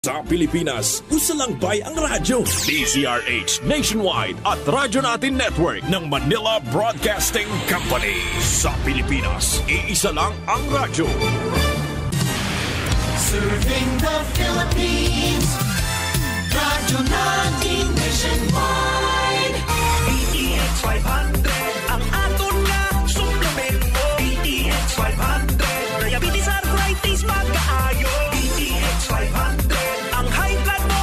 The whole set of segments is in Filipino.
Sa Pilipinas, usalangbay ang radyo. DZRH Nationwide at Radyo Natin Network ng Manila Broadcasting Company. Sa Pilipinas, iisa lang ang radyo. Serving the Philippines, Radyo Natin Nationwide. DTX 500 ang aton nga suplemento. DTX 500, diabetes arthritis magkaayo. DTX 500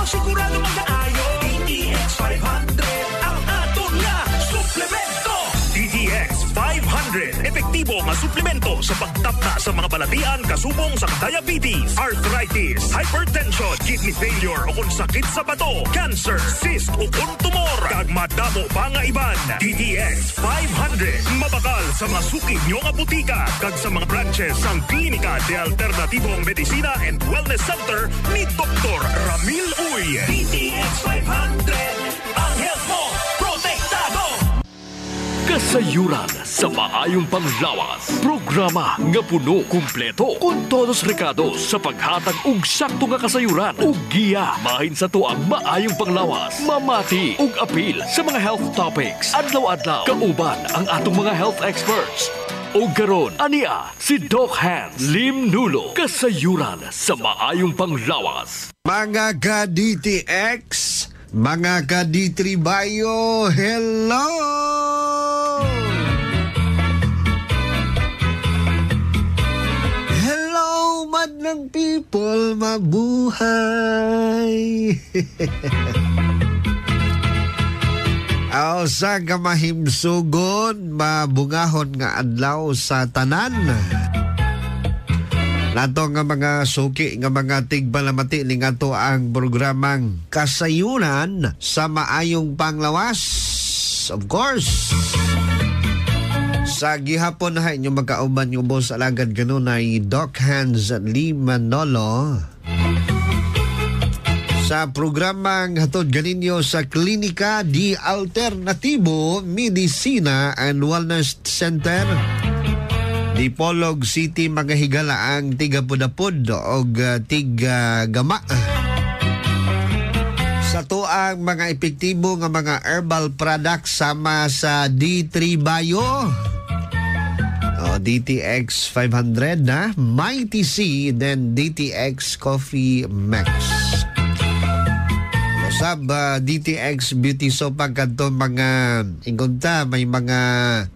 sigurado mag-aayo. DTX 500 ang aton nga suplemento. DTX 500 epektibo nga suplemento sa pagtapna sa mga balatian kasubong sa diabetes, arthritis, hypertension, kidney failure o kung sakit sa bato, cancer, cyst o kung tumor. Kag madamo pa nga iban. DTX 500 mabakal sa mga suki nyo nga butika kag sa mga branches sang Klinika de Alternatibong Medicina and Wellness Center ni Dr. Ramil Uy. DTX 500 ang health mo protektado. Kasayuran sa maayong panglawas. Programa nga puno, kumpleto, kun todos recados sa paghatag og sakto nga kasayuran ug giya mahin sa tuang maayong panglawas. Mamati ug apil sa mga health topics. Adlaw-adlaw kauban ang atong mga health experts. O garon, ania si Doc Hans Lim Nulo. Kasayuran sa maayong panglawas. Mga ka-DTX, mga ka-D3 Bio, hello! Hello, madlang people, mabuhay! Aw sa kamahimsugon, mabungahon nga adlaw sa tanan. Nato nga mga suki nga mga tigbalamati ning ato ang programang Kasayuran sa maayong panglawas. Of course. Sa gihapon na inyo magkauban yung boss alagad ganunay Doc Hans Lim Manolo. Sa programang hatod ganinyo sa Klinika de Alternatibo Medicina and Wellness Center Dipolog City, mga higalaang tiga-pudapod o tiga-gama. Sa tuang mga epektibo nga mga herbal products sama sa D3 Bio, DTX 500 na, Mighty C, then DTX Coffee Max. Sab DTX Beauty Soap pagkanto mga ingunta may mga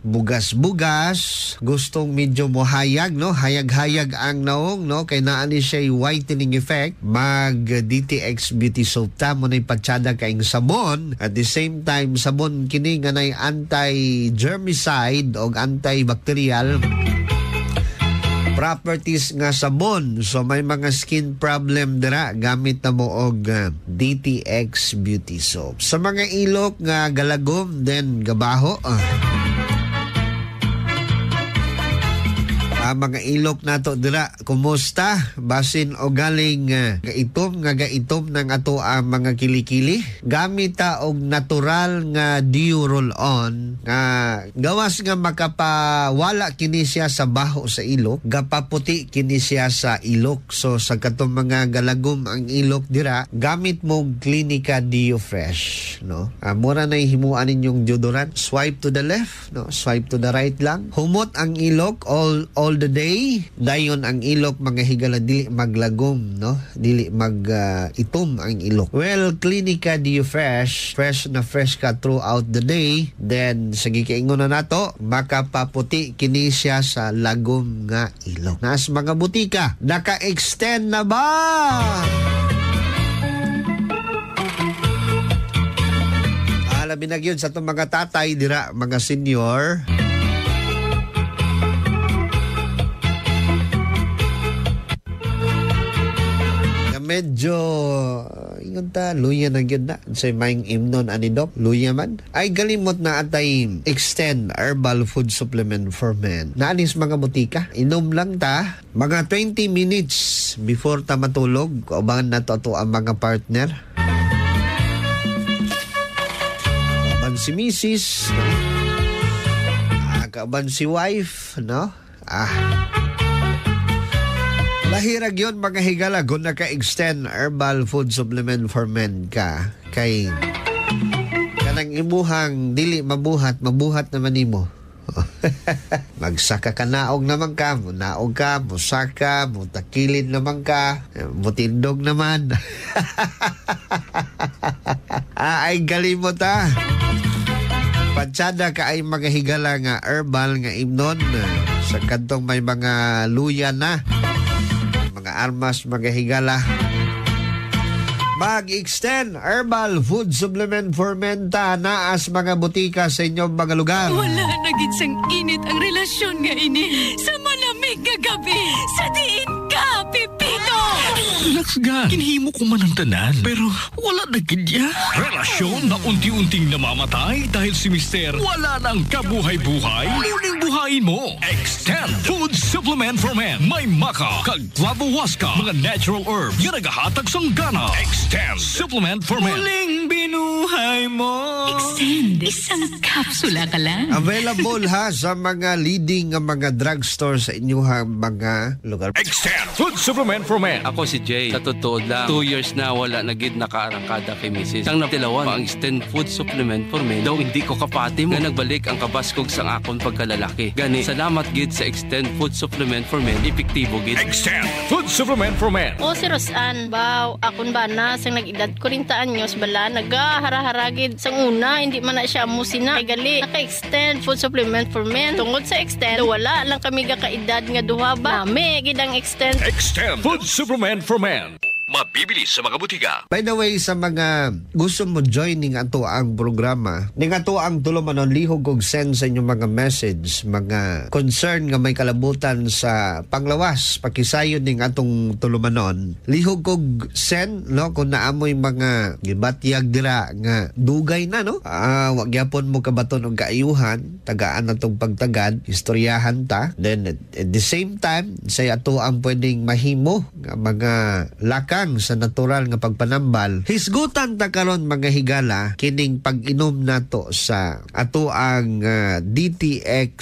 bugas-bugas gustong medyo mohayag no, hayag-hayag ang naong no, kay naani siya whitening effect, mag DTX Beauty Soap ta mo nay patsyada kaing sabon, at the same time sabon kini nga nay anti-germicide o antibacterial properties nga sabon. So may mga skin problem dira, gamit na mo og DTX Beauty Soap. Sa mga ilok nga galagom then gabaho, mga ilok nato dira, kumusta? Basin o galing gaitom ng ato ang mga kilikili. Gamit ta og natural nga Dew-Roll-On nga gawas nga makapawala kini siya sa baho sa ilok, gapaputi kini siya sa ilok. So sa katong mga galagom ang ilok dira, gamit mo Klinika Deo Fresh, no? Mura na himuan ninyong deodorant. Swipe to the left, no? Swipe to the right lang. Humot ang ilok all the day, dayon ang ilok mga higala dili maglagom, no, dili mag itom ang ilok. Well, Klinika Deo Fresh na fresh ka throughout the day, then sa gikaingon na nato makapaputi kini siya sa lagom nga ilok. Nas mga butika naka-extend na ba? Alabi na gyud sa itong mga tatay dira, mga senior. Medyo ingon ta luya na gyud na sa maing imnon ani Doc, luya man ay galimot na atay extend herbal food supplement for men. Naanis mga butika, inom lang ta mga 20 minutes before ta matulog. Kaubangan na to ang mga partner, kauban si Mrs., no? Kauban si wife, no? Lahirag yun mga higala kung naka-extend herbal food supplement for men ka. Kay kanang imuhang dili mabuhat naman nimo. Magsaka ka naog naman ka, naog ka, musaka, mutakilid naman ka, mutindog naman. Ay galimot Patsada ka ay mga higala nga herbal nga imnon sa kantong may mga luya na, mga armas mga higala. Mag-extend herbal food supplement for men ta naas mga butika sa inyong mga lugar. Wala naging sang init ang relasyon nga ini sa malamig nga gabi. Sa diin ka, Pipito! Relax ga. Kinhimo ko man ang tanan. Pero wala na gidya. Relasyon na unti-unting namamatay dahil si Mister wala nang kabuhay-buhay. Muling buhayin mo. Extend Food Supplement for Men. May maka, kag clavohuasca, mga natural herbs nga nagahatag sang gana. Extend Supplement for Men. Muling binuhay mo. Extend. Isang kapsula ka lang. Available sa mga leading mga drugstore sa inyong mga lugar. Extend Food Supplement for Men. Ako si Jay. Sa totoo lang, 2 years na wala nagid nakaarangkada kay Mrs. Ang natilawan, ang extend food supplement for men. Daw hindi ko kapati mo. Nga nagbalik ang kabaskog sang akon pagkalalaki. Gani, salamat gid sa extend food supplement for men. Epektibo gid. Extend Food Supplement for Men. O si Rosan, baw, akon ba na sang nag-edad 40 anyos bala, nagahara-haragid sang una, hindi man na siya musina. Ay gali, naka-extend food supplement for men. Tungod sa extend, wala lang kami kaedad nga duha ba. Nami, gid ang extend. Extend Food Supplement for Men. Mabibili sa mga butika. By the way, sa mga gusto mo joining ato ang programa, ning ato ang tulumanon lihog og send sa inyong mga message, mga concern nga may kalabutan sa panglawas, pakisayon ning atong tulumanon. Lihog og send no kung naamoy mga gibatyag dira nga dugay na no. Wa gyapon mo kabaton og kaayuhan, tagaan natong pagtagad, istoryahan ta. Then at the same time, say ato ang pwedeng mahimo nga mga laka sa natural nga pagpanambal. Hisgutan ta karon mga higala kining pag-inom nato sa ato ang DTX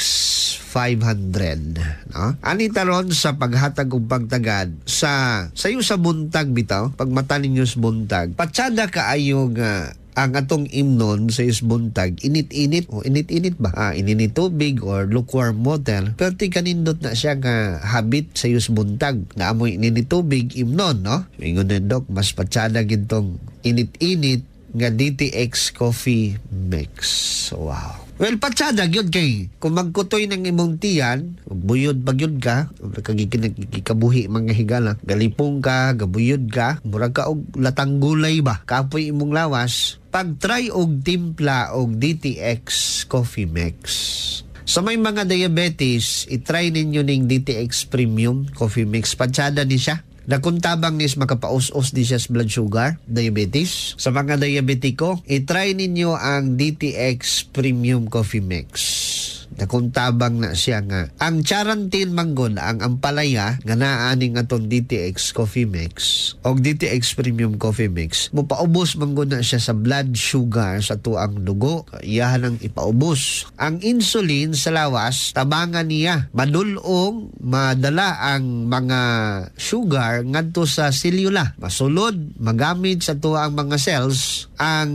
500 no? Ani taron sa paghatag og pagtagad sayo sa buntag bitaw, pagmata ninyo sa buntag, patsada kaayo nga ang atong imnon sa isbuntag, init-init o init-init ba? Ininit tubig or lukewarm water. Pero kanindot na siya nga habit sa isbuntag na amoy ininit tubig, imnon, no? Ingon na dok, mas patsada gintong init-init nga DTX Coffee Mix. Wow. Well, patsada yun kay kung magkutoy ng imong tiyan, buyod bagyod ka, kagikabuhi mga higala, galipong ka, gabuyod ka, murag ka og latang gulay ba, kapoy imong lawas, pag-try og timpla og DTX Coffee Mix. Sa may mga diabetes, itry ninyo ning DTX Premium Coffee Mix. Patsada ni siya. Nakuntabang nis makapaus-us di siya sa blood sugar, diabetes. Sa mga diabetiko, itry ninyo ang DTX Premium Coffee Mix. Nakuntabang na siya nga. Ang charantin manggon, ang ampalaya, nga naaning atong DTX Coffee Mix o DTX Premium Coffee Mix, mupaubos manggon na siya sa blood sugar sa tuang dugo. Iyahan ang ipaubos. Ang insulin sa lawas, tabangan niya. Madulong, madala ang mga sugar ngadto sa selula. Masulod, magamit sa tuang mga cells ang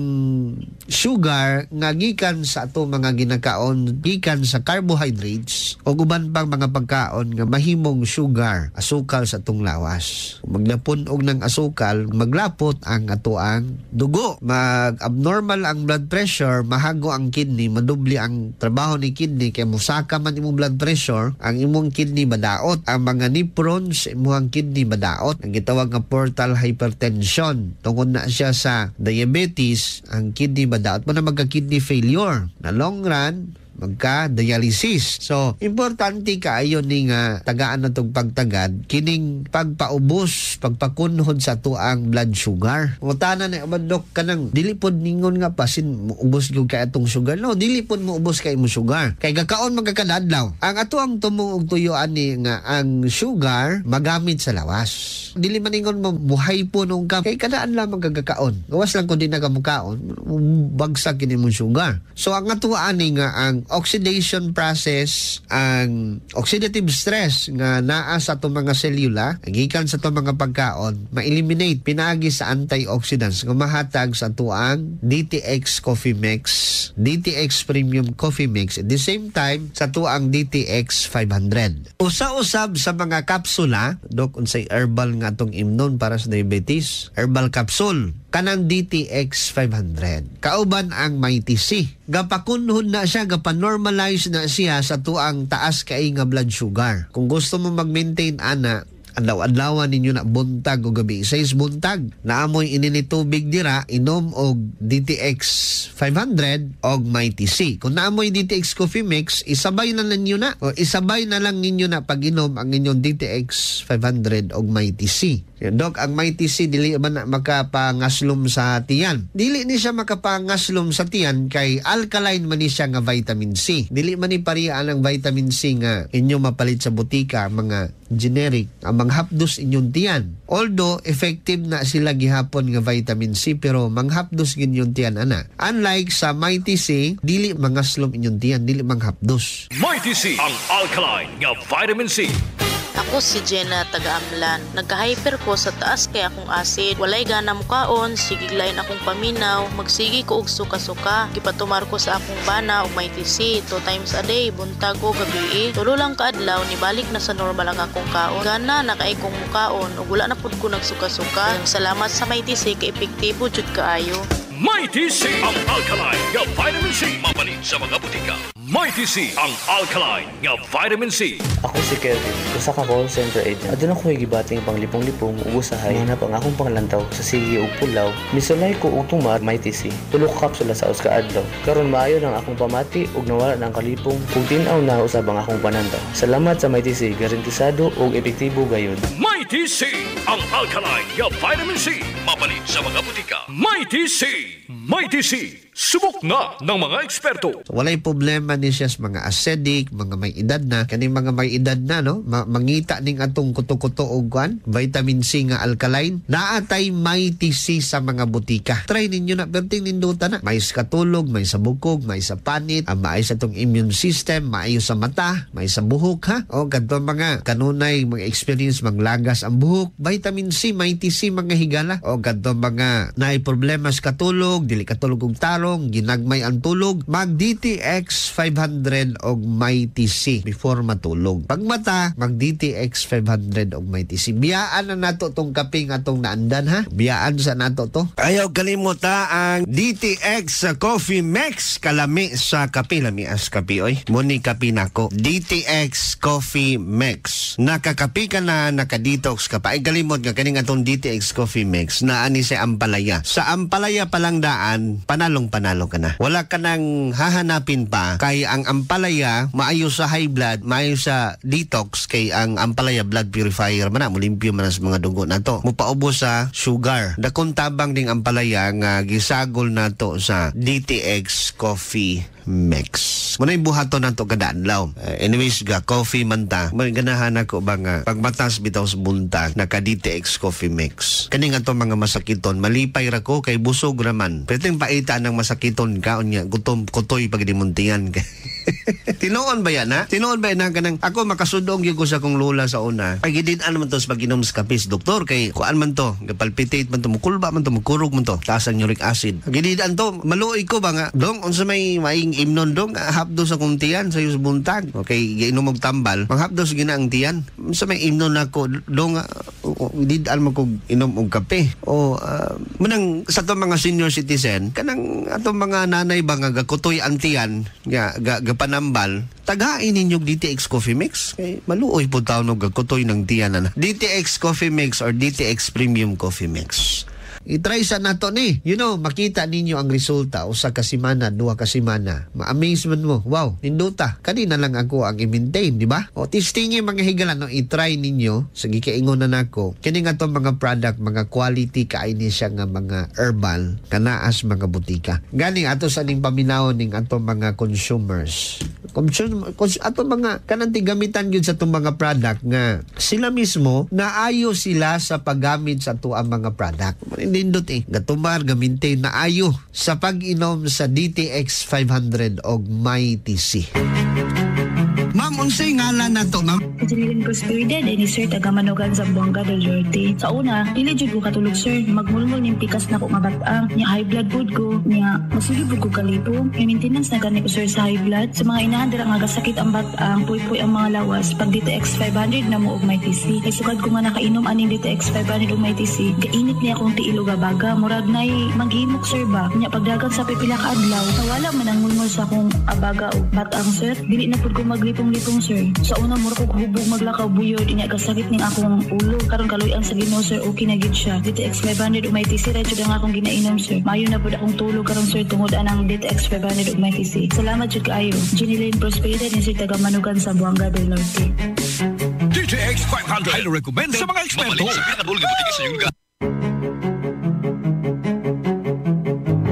sugar nga gikan sa ato mga ginakaon, gikan sa carbohydrates o uban pang mga pagkaon nga mahimong sugar, asukal sa atong lawas. Kung maglapon og ng asukal, maglapot ang atoang dugo. Mag-abnormal ang blood pressure, mahago ang kidney, madubli ang trabaho ni kidney, kaya musaka man imong blood pressure, ang imong kidney madaot. Ang mga nephron sa imong kidney madaot. Ang gitawag nga portal hypertension. Tungod na siya sa diabetes, ang kidney madaot mo na magka-kidney failure. Na long run, magka-dialysis. So, importante kaayo ni nga tagaan na itong pagtagad, kining pagpaubos, pagpakunhod sa tuang blood sugar. Mutana na, dok, kanang dilipod ningon nga pasin, ubos yung kaya itong sugar. No, dilipod mo ubos kaya mo sugar. Kay gakaon magkakadadlaw. Ang ato ang tumong tuyuan ni nga ang sugar magamit sa lawas. Dili maningon mo muhay po nung ka. Kay kadaan lang magkakaon. Gawas lang kung di nagamukaon, bagsak kini mo sugar. So, ang atuan ni nga ang ang oxidation process, ang oxidative stress nga naa sa itong mga selula, gikan sa itong mga pagkaon, ma-eliminate pinaagi sa antioxidants nga mahatag sa tuang DTX Coffee Mix, DTX Premium Coffee Mix, at the same time sa tuang DTX 500. Usa-usab sa mga kapsula, dok, unsay herbal nga itong imnon para sa diabetes, herbal capsule, kanang DTX 500. Kauban ang Mighty C. Gapakunhon na siya, gapanormalize na siya sa tuang taas kay nga blood sugar. Kung gusto mo mag-maintain ana, adlaw-adlawan ninyo na buntag o gabi 6 buntag, naamoy ininitubig dira, inom og DTX 500 og Mighty C. Kung naamoy DTX Coffee Mix, isabay na ninyo na, o isabay na lang ninyo na pag-inom ang inyong DTX 500 og Mighty C. Dok, ang Mighty C dili man na makapangaslom sa tiyan. Dili ni siya makapangaslom sa tiyan kay alkaline man ni siya nga vitamin C. Dili man ni pariyaan ang vitamin C nga inyo mapalit sa butika, mga generic, ang manghapdos inyong tiyan. Although effective na sila gihapon nga vitamin C, pero manghapdos gin yung tiyan ana. Unlike sa Mighty C, dili mangaslom inyong tiyan, dili manghapdos. Mighty C, ang alkaline nga vitamin C. Ako si Jenna, taga-Amlan. Nagka-hyper ko sa taas kay akong acid. Walay gana mukaon, sigiglayin akong paminaw, magsigi ko og suka-suka. Gipatumar ko sa akong bana og Mighty C 2 times a day, buntag o gabi. Tulo lang kaadlaw, nibalik na sa normal ang akong kaon. Gana nakaay kong mukaon ug wala na pud ko nagsuka-suka. Salamat sa Mighty C kay epektibo jud kaayo. Mighty C, ang alkaline nga vitamin C. Mapalit sa mga butika. Mighty C, ang alkaline nga vitamin C. Ako si Kevin, usa ka call center agent. Adun ako gibating panglipong-lipong ug usahay hanap ang akong panglantaw sa sige ug pulaw. Misulay ko og tumar Mighty C. Tulo ka kapsula sa us ka adlaw. Karon maayo nang akong pamati ug nawala nang kalipong ug tin-aw na usab ang akong panantaw. Salamat sa Mighty C, garantisado ug epektibo gayud. Mighty C, ang alkaline nga vitamin C. Mapalit sa mga butika. Mighty C, Mighty C. Subok na ng mga eksperto. Walay problema ni siya sa mga acidic, mga may edad na. Kaning mga may edad na, no? Mangita ning atong kuto-kuto o guan, vitamin C nga alkaline. Naatay Mighty C sa mga butika. Try ninyo na, perting ninduta na. May sa katulog, may sa bukog, may sa panit, may sa itong immune system, may sa mata, may sa buhok, ha? O, ganito mga kanunay, mga experience, maglagas ang buhok. Vitamin C, Mighty C, mga higala. O, ganito mga naay problema sa katulog, dili katulog og taro, ginagmay ang tulog, mag DTX 500 og Mighty C before matulog. Pag mata, mag DTX 500 og Mighty C. Biyaan na nato tong kaping atong naandan, ha? Biyaan sa nato to. Ayaw kalimuta ang DTX Coffee Mix, kalami sa kape, lami as kape oy. Muni kape nako. DTX Coffee Mix. Nakakapi ka na, naka-detox ka pa. Ay kalimot nga kaning atong DTX Coffee Mix na ani sa Ampalaya. Sa Ampalaya palang daan, panalo ka na. Wala ka nang hahanapin pa kay ang Ampalaya maayo sa high blood, maayo sa detox kay ang Ampalaya blood purifier man na mulimpyo man sa mga dugo nato. Mupaubos sa sugar. Dakong tabang ding Ampalaya nga gisagol nato sa DTX Coffee Mix. Muna yung buhato nato kada adlaw. Anyways, coffee man ta. May ganahan ako ba nga pagmatas bitaw sa buntag naka DTX Coffee Mix. Kani nga to mga masakiton, malipay ra ko kay busog raman. Pwedeng paita ng masakiton ka unya gutom kutoy pag dimuntian ka. Tinuon ba yan, ha? Tinuon ba yan kanang ako makasudong gyud ko sa kong lola sa una. Ay gidin man to sa pag-inom sa kapis, doktor, kay kuan man to, palpitate man to, mukulba man to, mukurog man to, taas ang uric acid. Gidin to, maluoy ko ba nga, dong unsa may maing imnon dong, hapdo sa kong tiyan sa yus buntag. Okay, giinom og tambal, manghapdo sa ginaang tiyan. Unsa may imnon nako dong, gidin mo ko inom og kape. O munang sa to mga senior citizen, kanang atong mga nanay ba nga gakutoy ang tiyan, gapanambal, tagain ninyo DTX Coffee Mix. Kay maluoy po taon og gakutoy ng tiyan na. DTX Coffee Mix or DTX Premium Coffee Mix. I-try sa nato ni. You know, makita ninyo ang resulta usa ka semana, 2 ka semana. Ma-amazement mo. Wow, ninduta. Kanina lang ako ang i-maintain, di ba? O testingin mga higala, no, i-try ninyo sa gikaingon na nako. Kini nga tong mga product, mga quality kaini siya nga mga herbal kanaas mga butika. Gani ato sa ning paminawon ning ato mga consumers. Ato mga kanang tigamitan gyud sa tong mga product nga sila mismo naayo sila sa paggamit sa ato ang mga product. nindot gatumar gamintain na ayo sa pag-inom sa DTX 500 og Mighty C. Ma'am, unsay ngalan na to, ma'am? Katilin Prosperidad ni Sir taga Manugan sa Buanga del Norte. Sa una, dili jud ko katulog sir, magmulmul ning pikas na ko mabat-ang, nya high blood pod ko, nya masulib ko kalipo. May maintenance na gani ko sir sa high blood. Sa mga inahan dira nga gasakit ang bat-ang, puy-puy ang mga lawas. Pag DTX 500 na mo og Mighty C. Kay sukad ko nga nakainom aning DTX 500 og Mighty C. Gainit niya akong tiil og abaga, murag nay maghimok sir ba. Nya pagdagan sa pipila ka adlaw, nawala man ang mulmul sa akong abaga og bat-ang sir. Dili na pod ko maglipong sir. Sa una mura ko hubog maglakaw buyod inya kasakit ning akong ulo karon kaloy-an sa Ginoo sir okay na gid siya. DTX 500 ug Mighty C ra jud ang akong ginainom sir. Mayo na pud akong tulog karon sir tungod anang DTX 500 ug Mighty C. Salamat jud kaayo. Jenny Prosperidad ni sir taga Manugan sa Buanga del Norte. DTX 500 highly recommended sa mga eksperto.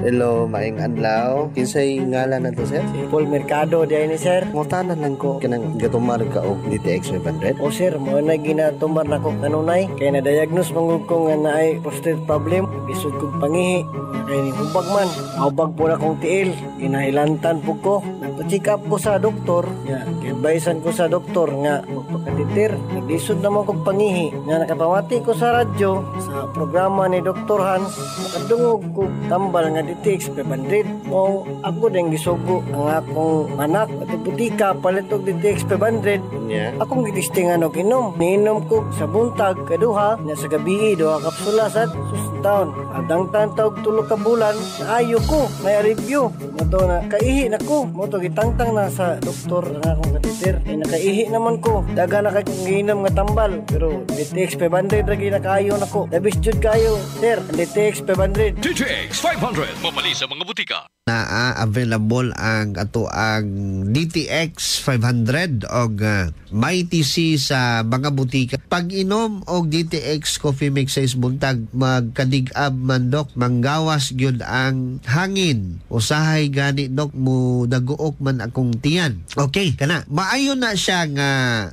Hello, maing adlaw. Kinsay ngalan na to, sir? Paul Mercado diay ni sir. Ngutanan lang ko kanang gatumar ka og DTX 500. O sir, mo na ginatumar na ko kanunay kay na diagnose mangud ko nga naay prostate problem, bisod kog pangihi. Kay ni hubag man, hubag po na kong tiil, ginahilantan po ko. Nagpa-check up ko sa doktor, nga advisean ko sa doktor nga magpakatitir. Naglisod naman kong pangihi. Nga nakapawati ko sa radyo sa programa ni Dr. Hans, nakadungog ko tambal nga DTX 500. Mong ako din gisugo ang akong anak at butika palit og DTX 500. Yeah. Akong gitistingan og inom. Niinom ko sa buntag kaduha, nya sa gabi duha kapsula sad susuntaon. Adang tantog tulo ka bulan, naayo ko, may review. Moto na kaihi na ko. Moto gitangtang na sa doktor nga akong katitir. Ay nakaihi naman ko. Daga na kay giinom nga tambal. Pero DTX 500 ra ginakaayo na ko. Labis jud kayo, sir. DTX 500. DTX 500 mabali sa mga butika. Available ang ato ang DTX 500 og Mighty C sa mga butika. Pag inom og DTX Coffee Mix sa buntag magkadig-ab man dok, manggawas gyud ang hangin. Usahay gani dok mo daguok man akong tiyan. Okay, kana maayo na siya nga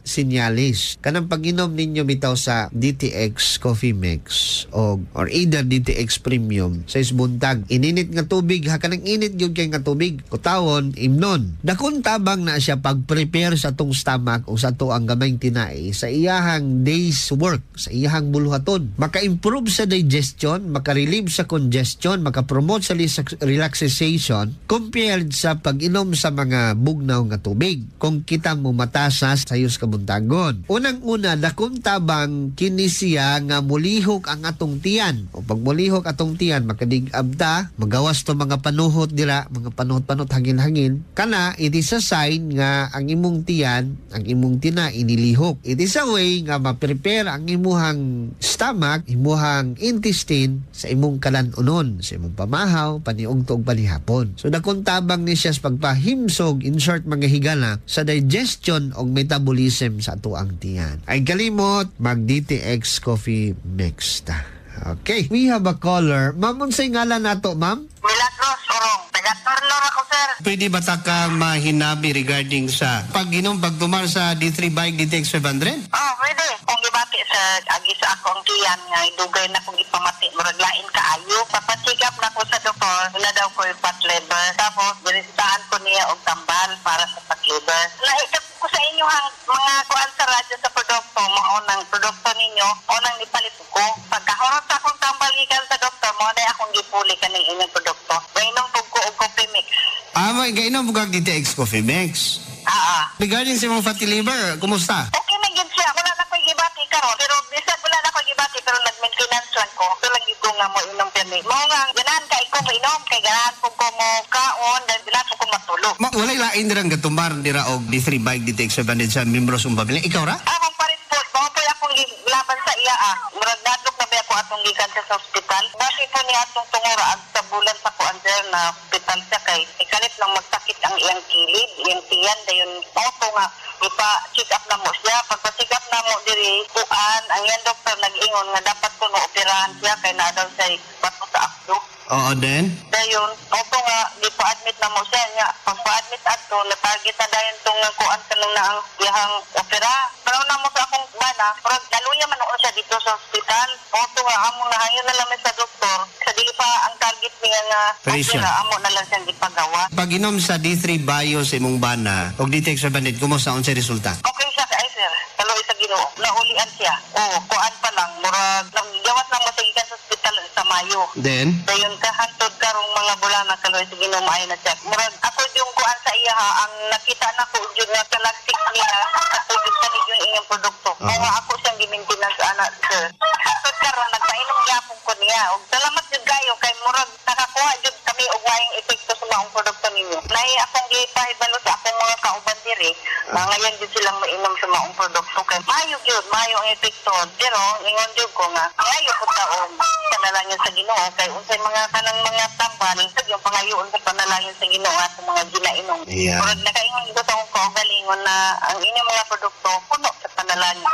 sinyalis. Kanang pag inom ninyo bitaw sa DTX Coffee Mix or either DTX Premium sa buntag, ininit nga tubig ha kanang init gyud kay nga tubig kutawon imnon dakon tabang na siya pag-prepare sa atong stomach o sa ato ang gamayng tinai sa iyahang day's work sa iyahang buluhaton maka-improve sa digestion maka-relieve sa congestion maka-promote sa relaxation compared sa pag-inom sa mga bugnaw nga tubig kung kita mo matasas sa iyos kabuntagon unang-una dakon tabang kini siya nga mulihok ang atong tiyan o pag mulihok atong tiyan makadig-ab ta magawas to mga panuhot dira mga panuhot-panuhot hangin-hangin kana it is a sign nga ang imong tiyan ang imong tina inilihok it is a way nga ma-prepare ang imuhang stomach imuhang intestine sa imong kalan-unon sa imong pamahaw paniugto ug panihapon so dakon tabang ni siya sa pagpahimsog in short mga higala sa digestion og metabolism sa ato ang tiyan ay kalimot mag DTX Coffee Mix ta. Okay, we have a caller. Ma'am, unsay ngalan nato, ma'am? Milagros Orong. Taga-Torlor ako, sir. Pwede ba ta ka mahinabi regarding sa pag-inom, pagtumar sa D3 bike DTX 500? Oh, pwede. Kung ibati sa agi sa akong tiyan nga, idugay na kung ipamati, muraglain ka ayo. Papatigap na ko sa doktor, na daw ko yung fat liver. Tapos, binistaan ko niya og tambal para sa fat liver. Naisip ko sa inyo mga kuan sa radyo sa produkto, maunang produkto ninyo, unang ipalit ko. Pagkahurot sa akong tambal ikan sa doktor, mo na akong gipuli kaning inyong produkto. Gainom po ko og coffee mix. May gainom po kag DTX Coffee Mix. Regarding sa mga fatty liver, kumusta? Okay na yun siya. Wala na ko'y gibati karon. Pero bisa wala na ko'y gibati pero nag-maintenance lang ko. So lagi ko nga mo inom permit. Mo nga ganahan kay ko inom kay ganahan po ko mo kaon dan ganahan po ko matulog. Walay lain dirang gatumar dira og D3 bike DTX 500 sa membros ng pamilya. Ikaw ra? Mong parit po. Mga po akong laban sa iya Murag nadlok na ba ako atong gikan sa hospital. Basi po ni atong tungura sa bulan sa kuander na hospital siya kay ikalit lang magsakit ang iyang kilid, iyang tiyan dayon auto nga ipa-check up na mo siya. Pagpa-check up na mo diri kuan ang iyang doktor nag-ingon nga dapat ko no operahan siya kay na daw say bato sa akso. Oo, then? Dayon, opo nga, gipa-admit na mo siya nga. Pagpa-admit ato, natarget na dayon itong kuan kanang na ang iyang opera. Pero na mo sa akong bana, pero naluya man ako siya dito sa hospital. Opo nga, amo na hayon na lang sa doktor. Sa dili pa ang target niya nga opera, amo na lang siyang gipagawa. Pag inom sa D3 Bio sa imong bana, o D-Texabanid, kumusta ang sa resulta? Okay siya ka, sir. Kaloy sa Ginoo. Naulian siya. Oo, kuan pa lang. Murag, gawas lang mo sa ikan sa hospital sa Mayo. Then? Dayon kahantod karong mga bulan na kaloy sa Ginoo maayo na check. Murag, ako yung kuan sa iya ha, ang nakita na ko yun nga kalagtik niya, ako yung sanig yung inyong produkto. Kaya ako siyang gimintinance anak, sir. Hantod karon nagpainom yapon ko niya. Og salamat jud kayo kay murag nakakuha jud kami og waing epekto sa mga produkto ninyo. Nay akong gipahibalo sa akong mga kauban diri, ngayon jud silang mainom sa mga produkto kay maayo jud, maayo ang epekto. Pero ingon jud ko nga, maayo po taon panalangin sa Ginoo kay unsay mga kanang mga tambal yung pangayoon sa panalangin sa Ginoo at mga ginainom. Murag nakaingon ko sa akong kaugalingon na ang inyong mga produkto puno sa panalangin.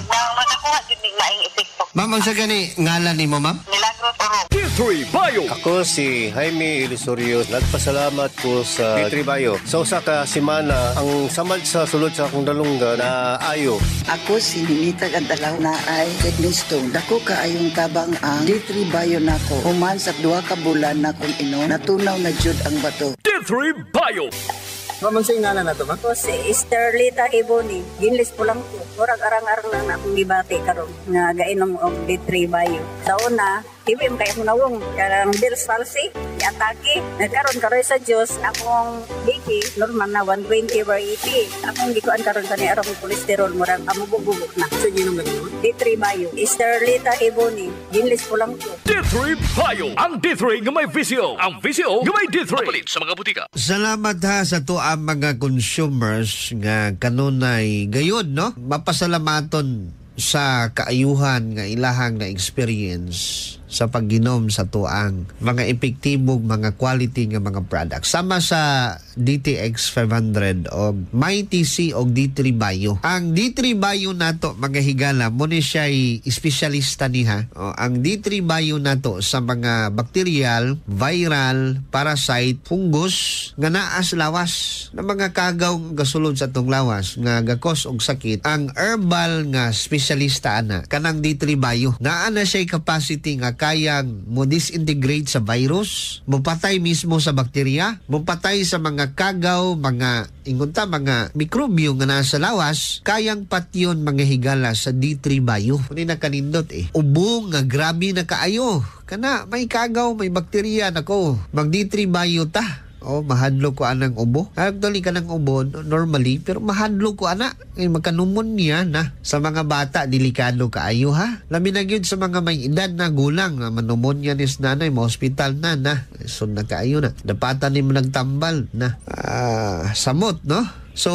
Na makakuha jud ning maayong epekto. Ma'am, ang sa gani ngalan nimo, ma'am? Milagros Oro. D3 Bio. Ako si Jaime Ilusorio. Nagpasalamat ko sa D3 Bio. Sa usa ka semana, ang samad sa sulod sa akong dalungga na ayo. Ako si Hinita Gandalaw na ay Technisto. Dako kaayong tabang ang D3 Bio nako. Human sa 2 ka bulan na kung inom, natunaw na jud ang bato. D3 Bio. Mamang sa ingana na to, ma? Ako si Esterlita Iboni. Ginlis po lang po. Murag arang-arang lang na akong gibati karon nga gainom og D3 Bio. Sa una, hibim kay akong nawong karang Bell's palsy, atake. Nagkaroon karoy sa Diyos, akong BP, normal na 120/80. Akong gikuan karon kani arang kolesterol, murag amubog-bubog na. So, ginom lang mo? D3 Bio. Esterlita Iboni. Ginlis po lang po. D3 Bio. Ang D3 nga may visio. Ang visio nga may D3. Mapalit sa mga butika. Salamat ha sa to ang mga consumers nga kanunay gayon, no? Mapasalamaton sa kaayuhan nga ilahang na experience sa pagginom sa tuang mga epektibong mga quality nga mga products. Sama sa DTX 500 o Mighty C o D3 Bio. Ang D3 Bio nato mga higala, mo ni siya espesyalista niha. Ang D3 Bio nato sa mga bacterial, viral, parasite, fungus nga naas lawas na mga kagaw gasulod sa tong lawas nga gakos og sakit. Ang herbal nga espesyalista ana kanang D3 Bio. Naa na siya capacity nga kayang mo disintegrate sa virus, mo patay mismo sa bakterya, mo patay sa mga kagaw, mga ingunta, mga mikrobyo nga nasa lawas, kayang patyon mga higala sa D3 Bio. Kuni na kanindot ubo nga grabe na kaayo. Kana may kagaw, may bakterya nako. Mag D3 Bio ta. Mahadlo ko anang ubo. Actually, kanang ubo, normally, pero mahadlo ko ana. Magkanumonya na. Sa mga bata, delikado kaayo ha. Labi na yun sa mga may edad na gulang. Manumonya ni nanay, ma-hospital na. So, na kaayo na. Dapatan ni mo nagtambal na. Samot, no? So,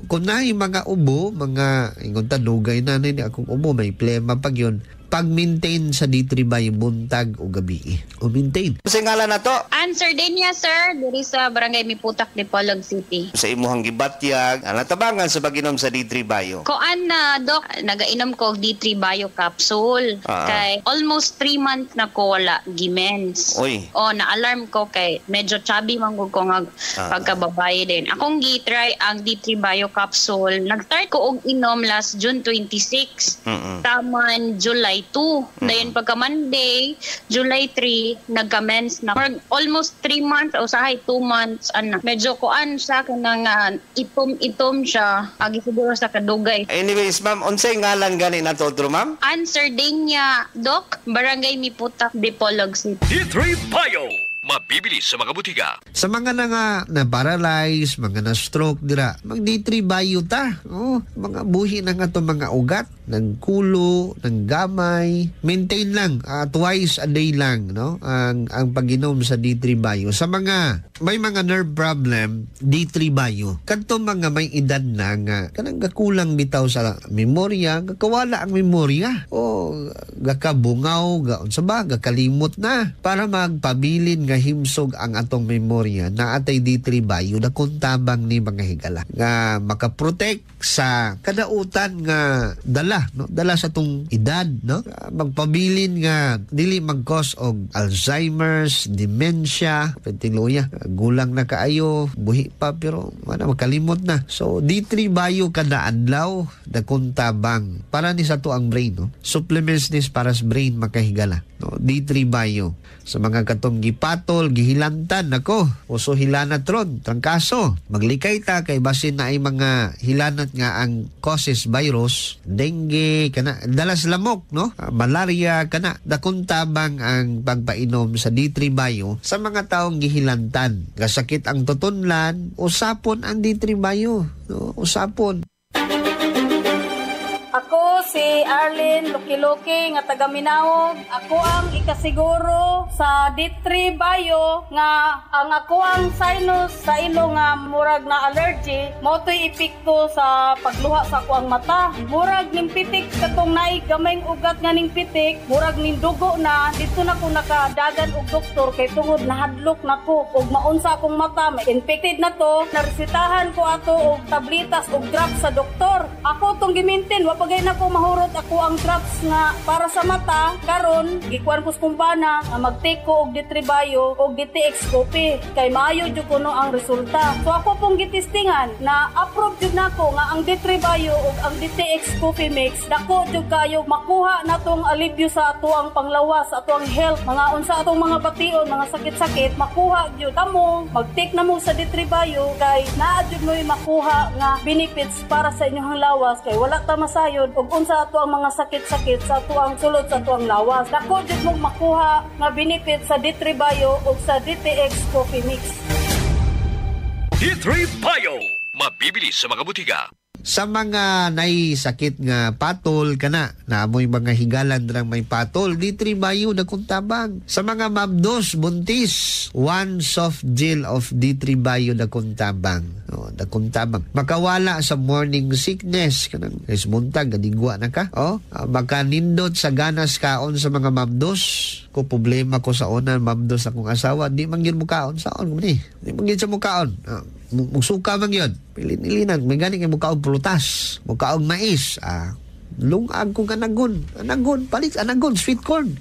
kung na mga ubo, mga ingon talugay na akong ubo, may plema pag yun, pag-maintain sa D3 Bio buntag o gabi. O maintain. Sa ngala na to? Answer din niya, sir. Diri sa Barangay Miputak, Dipolog City. Sa imuhang gibatyag, natabangan sa pag-inom sa D3 Bio? Koan na, Dok, nagainom ko D3 Bio capsule. Kay almost 3 months na ko wala gimens. Uy. Na-alarm ko kay medyo chubby manggug ko nga pagkababae din. Akong gitry ang D3 Bio capsule. Nag-start ko og inom last June 26. Taman July 2. Dayon pagka Monday, July 3, nagka-mens na. For almost 3 months o sahay 2 months, medyo kuan sa akin nga itom-itom siya. Agi siguro sa kadugay. Anyways, ma'am, unsay ngalan gani na to, ma'am? Answer din niya, Doc, Barangay Miputak, Dipolog City. D3 Bio. Mabibili sa mga butika. Sa mga na paralyze, mga na stroke dira, mag D3 Bio ta. Mga buhi na nga to mga ugat, ng kulo, ng gamay. Maintain lang, twice a day lang, no? Ang pag-inom sa D3 Bio. Sa mga may mga nerve problem, D3 Bio. Kanto mga may edad na nga, kanang gakulang bitaw sa memorya, gakawala ang memorya. Gakabungaw, gaon sa ba, gakalimot na para magpabilin nga himsog ang atong memorya na atay D3 Bio na kuntabang ni mga higala nga makaprotect sa kadautan nga dala sa tong edad, no? Magpabilin nga dili mag-cause og Alzheimer's, dementia, petiluya, gulang na kaayo, buhi pa pero wala makalimot na. So D3 Bio kada adlaw da kuntabang para ni sa to ang brain, no? Supplements nis para sa brain makahigala, no? D3 Bio sa mga katong gipatol, gihilantan nako, uso hilanat ron, trangkaso. Maglikay ta kay basin na ay mga hilanat nga ang causes virus, dengue kana, dalas lamok, no? Malaria kana, dakuntabang ang pagpainom sa D3 Bio sa mga taong gihilantan. Gasakit ang tutunlan, usapon ang D3 Bio, no? Usapon. Ako si Arlene Luki-Luki nga taga Minaog. Ako ang ikasiguro sa D3 Bio nga ang ako ang sinus sa ilo nga murag na allergy mo to'y epekto sa pagluha sa ako ang mata. Murag ning pitik katong naay gamayng ugat nga ning pitik, murag ning dugo na dito na ko nakadagan og doktor kay tungod nahadlok nako og maunsa akong mata, may infected na to. Naresetahan ko ato og tablitas og drops sa doktor. Ako tong gimintin pagay na ko mahurot ako ang drops nga para sa mata. Karon gikuan ko kumbana nga mag-take ko og D3 Bio og DTX Coffee kay maayo jud kuno ang resulta. So ako pong gitistingan na approve jud nako nga ang D3 Bio og ang DTX Coffee Mix dako jud kayo makuha natong alibyo sa ato ang panglawas, ato ang health, mga unsa atong mga bation, mga sakit-sakit makuha jud kamo. Mag-take na mo sa D3 Bio kay naa jud mo makuha nga benefits para sa inyong lawas kay wala ta masayo ug unsa ato ang mga sakit-sakit sa ato ang sulod sa ato ang lawas. Dako jud mo makuha nga benefit sa D3 Bio ug sa DTX Coffee Mix. D3 Bio, mabibili sa mga butika. Sa mga nay sakit nga patol kana, naamoy mga higalan drang may patol, D3 Bio na kuntabang. Sa mga mabdos, buntis, 1 soft gel of D3 Bio na kuntabang. O, na kuntabang. Makawala sa morning sickness, kanang ismuntag, gadigwa na ka. O, makanindot sa ganas kaon sa mga mabdos. Ko problema ko sa onan, mabdos akong asawa, di man yun mukaon saon. Di man yun sa mukaon. Mugsuka man yun. Pilin-ilinan. May gani kay mukaog prutas. Mukaog mais. Lungag ko kanagon. Anagon. Palit. Anagon. Sweet corn.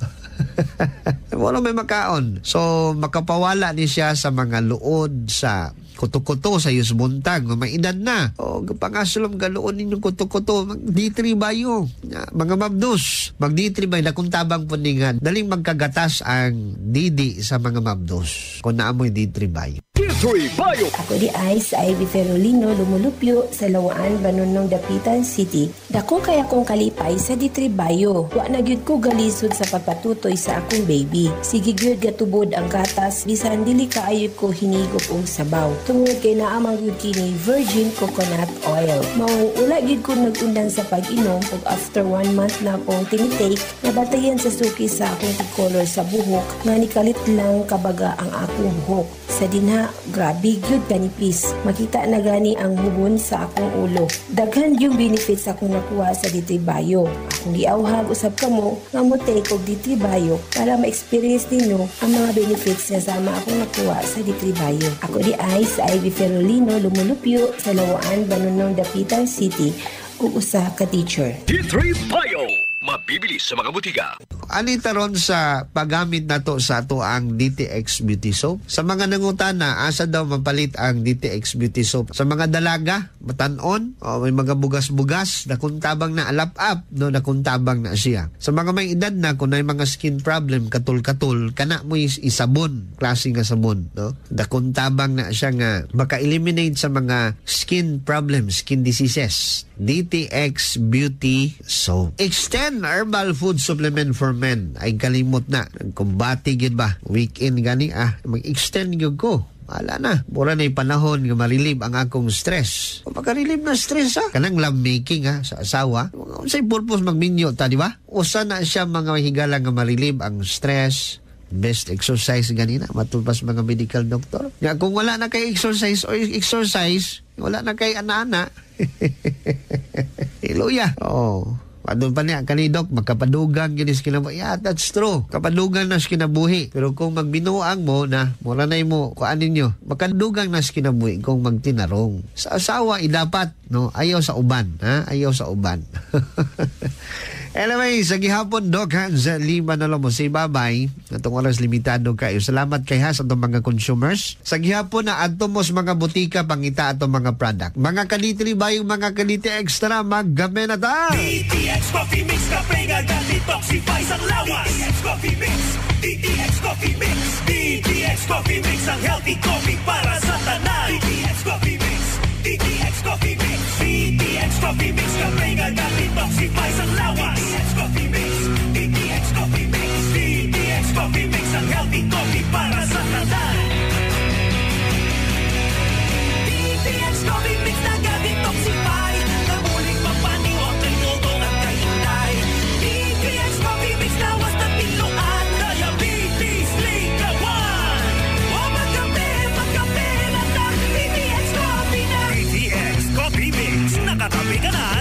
Wala may makaon. So, makapawala ni siya sa mga luod sa kuto-kuto sa yusbuntag. May edad na. O, pangasulong galuon ninyong kuto-kuto. D3 Bio. Mga mabdos. Mag D3 Bio. Nakuntabang po ningan. Daling magkagatas ang didi sa mga mabdos. Kung naamoy D3 Bio. D3 Bio. Ako di ay sa Ivy Ferolino lumulupyo sa Lawaan, Banunong, Dapitan City. Dako kaya kong kalipay sa D3 Bio. Wa na gyud ko galisod sa pagpatutoy sa akong baby. Sige gyud gatubod ang gatas bisan dili kaayo ko hinigop og sabaw. Tungod kay naamang gyud kini virgin coconut oil. Mao ula gyud ko nag-undang sa pag-inom ug after 1 month na akong tinitake, nabatayan sa suki sa akong color sa buhok nga nikalit lang kabaga ang akong buhok. Sa dinha, grabe gyud kanipis. Makita na gani ang hubon sa akong ulo. Daghan yung benefits akong nakuha sa D3 Bio. Akong giawhag usab kamo nga mo take og D3 Bio para ma-experience ninyo ang mga benefits nga sama akong nakuha sa D3 Bio. Ako di ay sa Ivy Ferolino lumulupyo sa Lawaan, Banunong, Dapitan City ug usa ka teacher. D3 Bio, mabibili sa mga butika. Anita ron sa paggamit nato sa ato ang DTX Beauty Soap. Sa mga nangutana, asa daw mapalit ang DTX Beauty Soap? Sa mga dalaga, matanon, may mga bugas-bugas, nakuntabang na alap-up, no, nakuntabang na siya. Sa mga may edad na, kung may mga skin problem, katul-katul, kana mo isabon, klase nga sabon, no? Nakuntabang na siya nga maka-eliminate sa mga skin problems, skin diseases. DTX Beauty Soap. Extend Herbal Food Supplement for Men. Ay kalimot na. Kumbati yun ba? Weekend gani mag-extend yun ko. Wala na. Mura na yung panahon nga marilib ang akong stress. Kung makarilib na stress kanang love making sa asawa. Sa'y purpose magminyo ta, di ba? Usa na siya mga higala nga marilib ang stress. Best exercise ganina. Matulpas mga medical doctor. Ya, kung wala na kay exercise, wala na kay ana-ana. Iluya. Padun pa niya, kanidok, magkapadugang ginis kinabuhi. Yeah, that's true. Kapadugang nas kinabuhi. Pero kung magbinuang mo na, mura na mo, kuan ninyo, makadugang nas kinabuhi kung magtinarong. Sa asawa, dapat, no? Ayaw sa uban. Ha? Ayaw sa uban. Anyway, sa gihapon, Doc, sa 5 na lang mo si Babay, itong oras limitado kayo. Salamat kay Has atong mga consumers. Sa gihapon na ato mo mga butika, pangita atong mga product. Mga kalitri ba yung mga kaliti extra, maggabi na ta! DTX Coffee Mix, kape nga detoxify sa lawas. DTX Coffee Mix, DTX Coffee Mix, DTX Coffee Mix, ang healthy coffee para sa tanan. DTX Coffee Mix, DTX Coffee Mix, DTX Coffee Mix, kape nga detoxify sa lawas. DTX Coffee Mix, DTX Coffee Mix, DTX Coffee Mix, ang healthy coffee para sa tanan. DTX Coffee Mix na detoxify, namuling papaniwag ng lutong at kainday. DTX Coffee Mix na was na piluan, diabetes, ligawan. O magkape na ta, DTX Coffee na. DTX Coffee Mix, nakatabi ka na.